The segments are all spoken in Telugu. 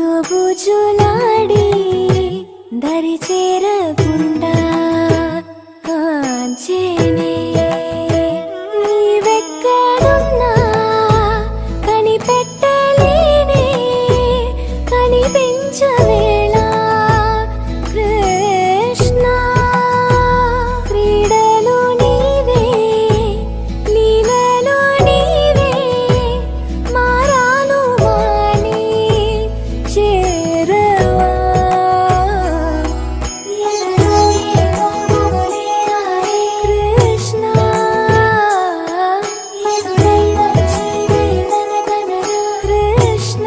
దోబుజులాడి దరి చేరకుండా కాంచేనే నీవెక్కడున్నా కనిపెట్టలేనే కనిపించవేళ కృష్ణ క్రీడలు నీవే లీలలు నీవే మారాను మాని చేరవా కృష్ణ కృష్ణ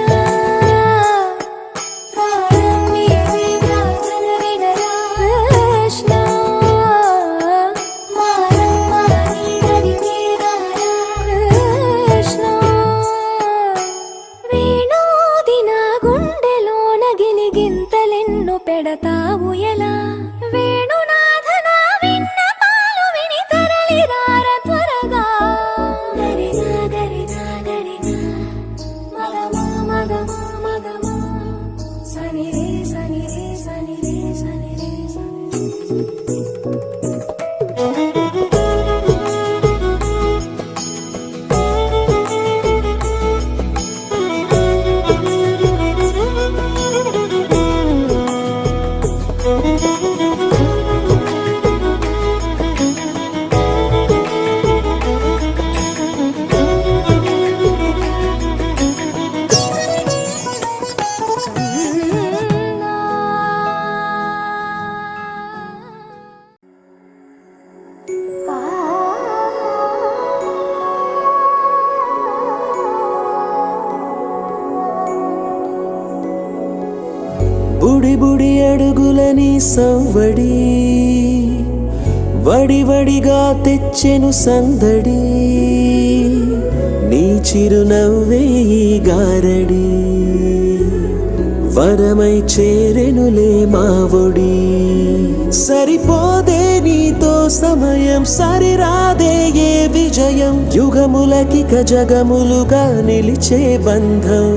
కృష్ణ కృష్ణ వేణోది నా గుండెలోన గిలిగింతలెన్ను పెడతావు ఎలా వేణునాథ నా విన్నపాలు విని తరలి రార త్వరగా గరిజా గరిజా గరిజా మగమా మగమా మగమా సని రే సని రే సని రే సని రే బుడి బుడి అడుగులని సవ్వడి వడి వడిగా తెచ్చెను సందడి నీ చిరునవ్వే ఈ గారడి వరమై చేరెనులే మావొడి సరిపోదే నీతో సమయం సరిరాదే ఏ విజయం యుగములకిక జగములుగా నిలిచే బంధం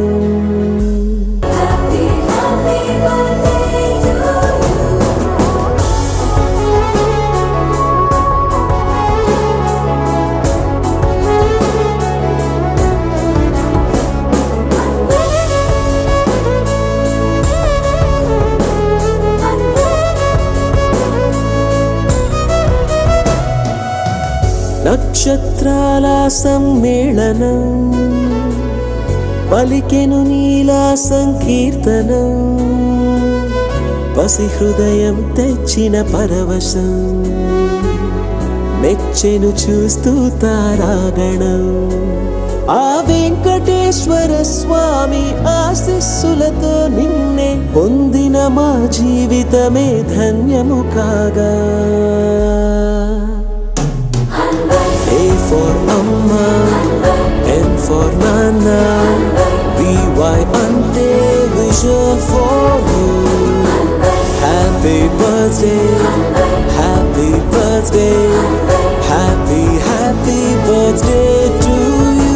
నక్షత్రాల సమ్మేళనం పలికెను నీలా సంకీర్తనం పసి హృదయం తెచ్చిన పరవశం మెచ్చెను చూస్తూ తారాగణం ఆ వెంకటేశ్వర స్వామి ఆశీస్సులతో నిన్నే పొందిన మా జీవితమే ధన్యము కాగా A for Amma, N for Nana, VY ante vision for you. Happy birthday, happy birthday, happy birthday to you.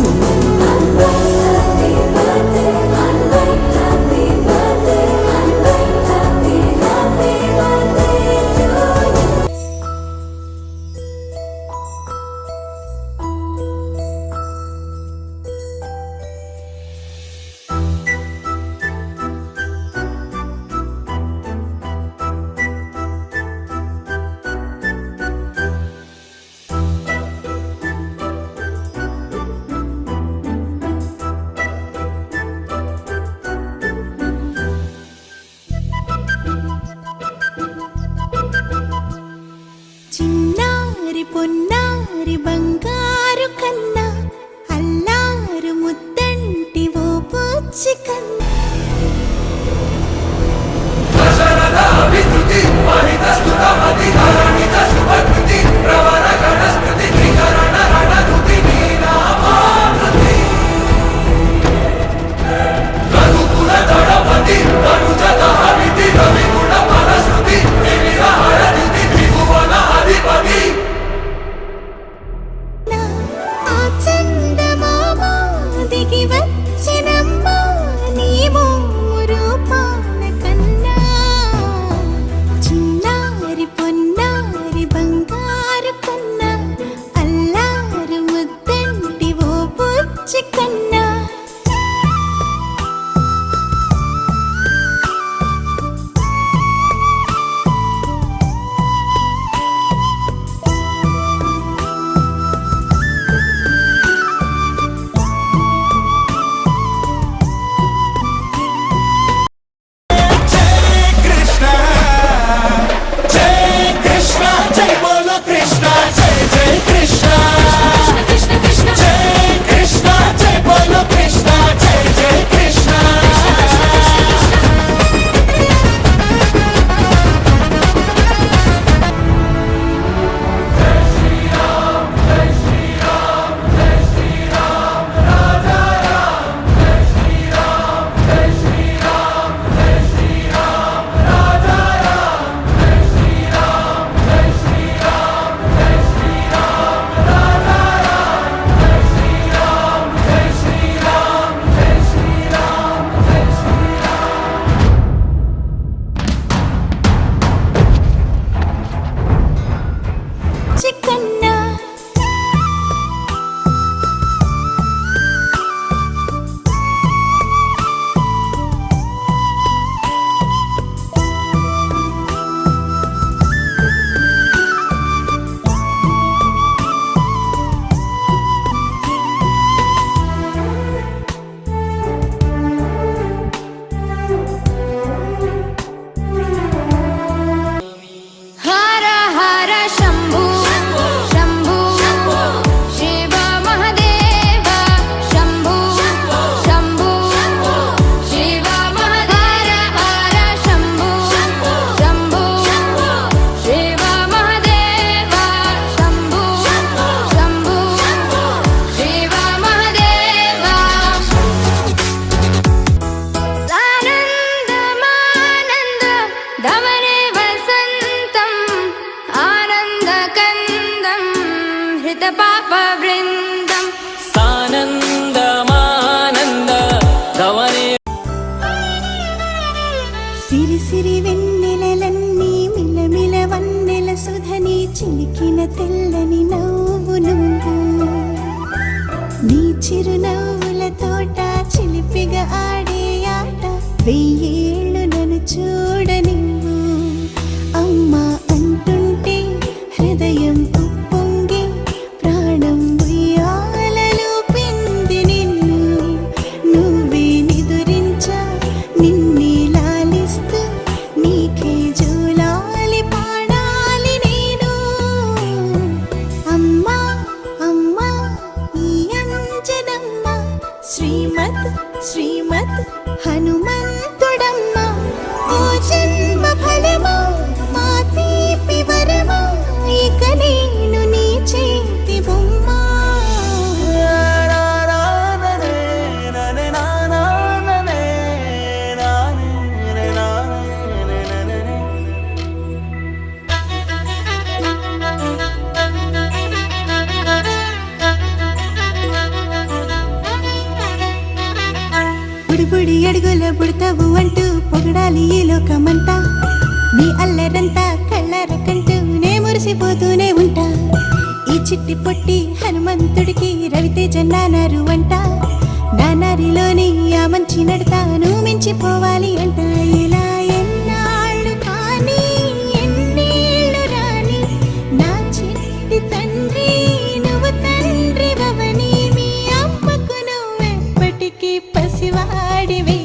సిరి సిరి వెన్నెలలన్నీ మిలమిల వన్నెల సుధని చిలికిన తెల్లని నవ్వు నువ్వు నీ చిరునవ్వుల తోట చిలిపిగా ఆడే ఆట వెయ్యేళ్ళు నన్ను చూడనివ్వు అమ్మా అంటుంటే హృదయం ఉప్పొంగి ప్రాణం ఉయ్యాలలో పింది నిన్ను నువ్వే నిదురించా నిన్నే లాలిస్తూ నీకే జోలాలి పాడాలి నేను అమ్మా అమ్మా ఈ అంజనమ్మ శ్రీమత్ శ్రీమత్ హనుమంతుడమ్మ ఓ జన్మ ఫలమా మా తీపి వరమా ఇక నేను నీ చేతి బొమ్మ బుడి అడుగుల బుడతావు అంటూ పొగడాలి ఈ లోకమంతా నీ అల్లరంతా కళ్ళారకంటూ నే మురిసిపోతూనే ఉంటా ఈ చిట్టి పొట్టి హనుమంతుడికి రవితేజ నానారు అంట నానారిలోని ఆ మంచి నడతాను మించిపోవాలి అంట ఇలా ఎన్నాళ్ళు కానీ ఎన్నేళ్ళు రాని నా చిట్టి తండ్రి నువ్వు తండ్రి భవని మీ అమ్మకు నువ్వెప్పటికీ పసివాడివి